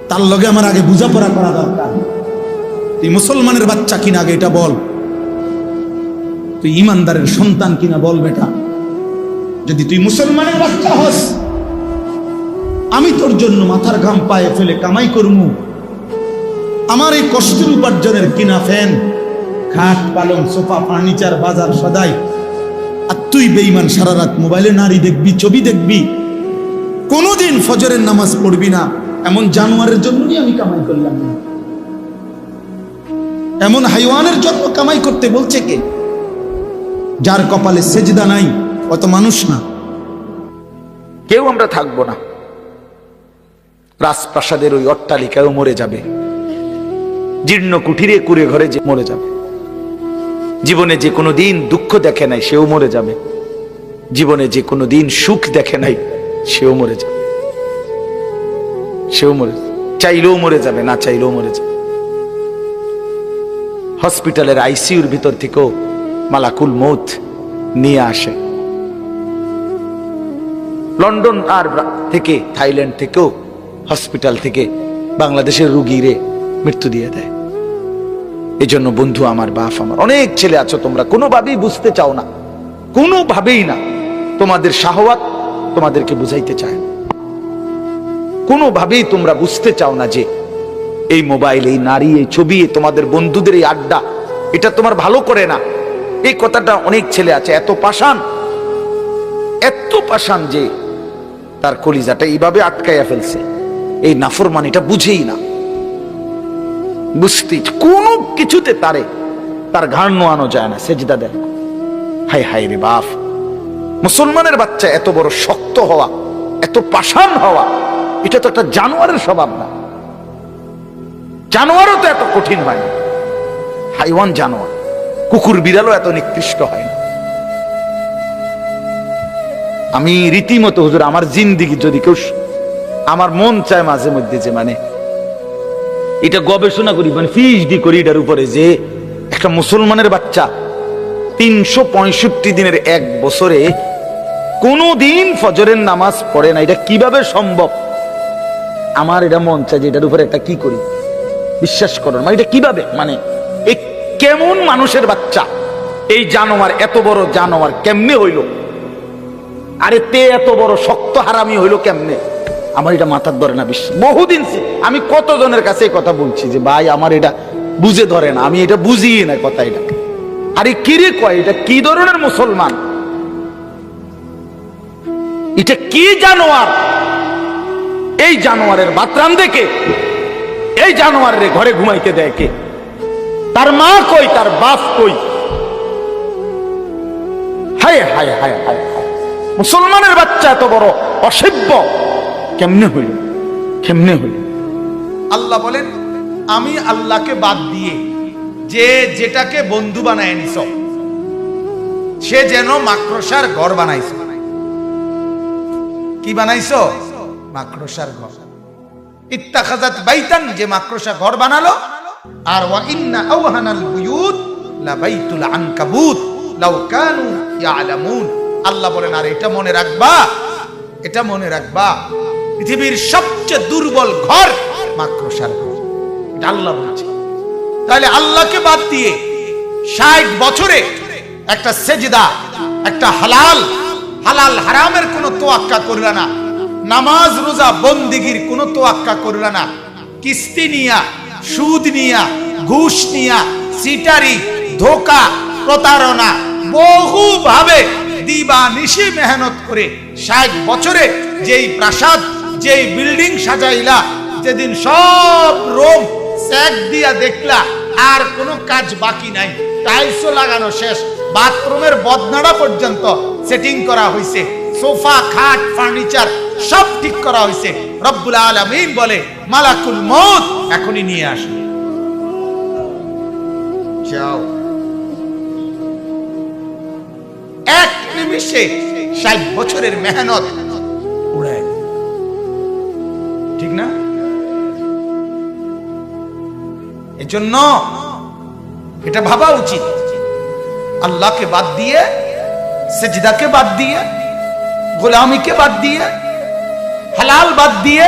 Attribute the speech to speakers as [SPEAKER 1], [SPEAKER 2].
[SPEAKER 1] তার লগে আমার আগে বোঝাপড়া করা দরকার। তুই মুসলমানের বাচ্চা কিনা আগে এটা বল, তুই ইমানদারের সন্তান কিনা বল বেটা। যদি তুই মুসলমানের বাচ্চা হস, আমি তোর জন্য মাথার ঘাম পায়ে ফেলে কামাই করমু, আমার এই কষ্টের উপার্জনের কিনা ফ্যান, খাট, পালং, সোফা, ফার্নিচার, বাজার সদাই, আর তুই বেঈমান সারা রাত মোবাইলে নারী দেখবি, ছবি দেখবি, কোনোদিন ফজরের নামাজ পড়বি না। এমন জানোয়ারের জন্যই আমি কামাই করলাম না। এমন হাইওয়ানের জন্য কামাই করতে বলছে কে? যার কপালে সেজদা নাই, অত মানুষ না।
[SPEAKER 2] কেউ আমরা থাকবো না, রাজপ্রাসাদের ওই অট্টালিকায়ও মরে যাবে, জীর্ণ কুঠিরে কুড়ে ঘরে যে মরে যাবে, জীবনে যে কোনো দিন দুঃখ দেখে নাই সেও মরে যাবে, জীবনে যে কোনো দিন সুখ দেখে নাই সেও মরে যাবে, সেও মরে যাবে, চাইলেও মরে যাবে, না চাইলেও মরে যাবে। হসপিটালের আইসিইউর ভিতর থেকেও মালাকুল মৌত নিয়ে আসে, লন্ডন আর থেকে, থাইল্যান্ড থেকেও হসপিটাল থেকে বাংলাদেশের রুগীরে মৃত্যু দিয়ে দেয়। এই জন্য বন্ধু আমার, বাপ আমার, অনেক ছেলে আছো তোমরা কোনোভাবেই বুঝতে চাও না, কোনোভাবেই না। তোমাদের শাহওয়াত তোমাদেরকে বুঝাইতে চায় না, কোনোভাবেই তোমরা বুঝতে চাও না যে এই মোবাইল, এই নারী, এই ছবি, তোমাদের বন্ধুদের এই আড্ডা, এটা তোমার ভালো করে না। এই কথাটা অনেক ছেলে আছে এত পাষাণ, এত পাষাণ যে তার কলিজাটা এইভাবে আটকাইয়া ফেলছে, এই নাফরমানিটা বুঝেই না, বুঝতে কোনো কিছুতে তার ঘাড় নোয়ানো যায় না, সেজদা দেয়। হায় হায় রে বাপ, মুসলমানের বাচ্চা এত বড় শক্ত হওয়া, এত পাষাণ হওয়া, এটা তো একটা জানোয়ারের স্বভাব না। জানোয়ারও তো এত কঠিন হয় না, হাইওয়ান জানোয়ার, কুকুর বিড়ালও এত নিকৃষ্ট হয় না। আমি রীতিমতো হুজুর আমার জিন্দিগি যদি কেউ, আমার মন চায় মাঝে মধ্যে যে মানে এটা গবেষণা করি, মানে পিএইচডি করি এটার উপরে, যে একটা মুসলমানের বাচ্চা 365 দিনের এক বছরে কোনদিন ফজরের নামাজ পড়ে না, এটা কিভাবে সম্ভব? আমার এটা মন চায় যে এটার উপরে একটা কি করি, বিশ্বাস করুন, মানে এটা কিভাবে, মানে এই কেমন মানুষের বাচ্চা, এই জানোয়ার, এত বড় জানোয়ার কেমনে হইল? আরে তে এত বড় শক্ত হারামি হইল কেমনে? আমার এটা মাথার ধরে না বিশ্বাস। বহুদিন আমি কতজনের কাছে এই কথা বলছি যে ভাই আমার এটা বুঝে ধরে না, আমি এটা বুঝি না কথা এটা। আরে কি রে কয়, এটা কি ধরনের মুসলমান, এটা কি জানোয়ার? এই জানোয়ারের বাতরান দেখে, এই জানোয়ারের ঘরে ঘুমাইতে দেয় কে? তার মা কই, তার বাপ কই? হায় হায় হায় হায়, মুসলমানের বাচ্চা এত বড় অসভ্য কেমনে হইল, কেমনে হইল?
[SPEAKER 1] আল্লাহ বলেন, আমি আল্লাহকে বাদ দিয়ে যে যেটাকে বন্ধু বানায় নিছ, সে যেন মাকড়সার ঘর বানাইছ। কি বানাইছ? মাকড়সার ঘর। ইত্তাখাযাত বাইতান, যে মাকড়সা ঘর বানালো। আর ওয়া ইন্না আওহানাল বুয়ুত লা বাইতুল আনকাবুত লাউ কানু ইয়ালামুন। আল্লাহ বলেন, আর এটা মনে রাখবা, এটা মনে রাখবা, পৃথিবীর সবচেয়ে দুর্বল ঘর মাকড়সার ঘর। এটা আল্লাহ বলছে। তাহলে আল্লাহকে বাদ দিয়ে 60 বছরে একটা সেজদা, একটা হালাল হারামের কোনো তোয়াক্কা করলা না, নামাজ রোজা বন্দিগির কোনো তোয়াক্কা করলা না, কিস্তি নিয়া, সুদ নিয়া, ঘুষ নিয়া, সিটারি, ধোকা, প্রতারণা, বহুভাবে দিবা নিশি মেহনত করে 60 বছরে যেই প্রাসাদ, যেই বিল্ডিং সাজাইলা, যেদিন সব রোম স্যাক দিয়া দেখলা, আর কোনো কাজ বাকি নাই, টাইলসও লাগানো শেষ, বাথরুমের বদনাড়া পর্যন্ত সেটিং করা হয়েছে, সোফা, খাট, ফার্নিচার সব ঠিক করা হয়েছে। রব্বুল আলামিন বলে, মালাকুল মউত এখনই নিয়ে আসো, যাও। এক নিমিষে 60 বছরের মেহনত উড়ায়, ঠিক না? এজন্য এটা ভাবা উচিত, আল্লাহকে বাদ দিয়ে, সেজদাকে বাদ দিয়ে, গোলামিকে বাদ দিয়ে, হালাল বাদ দিয়ে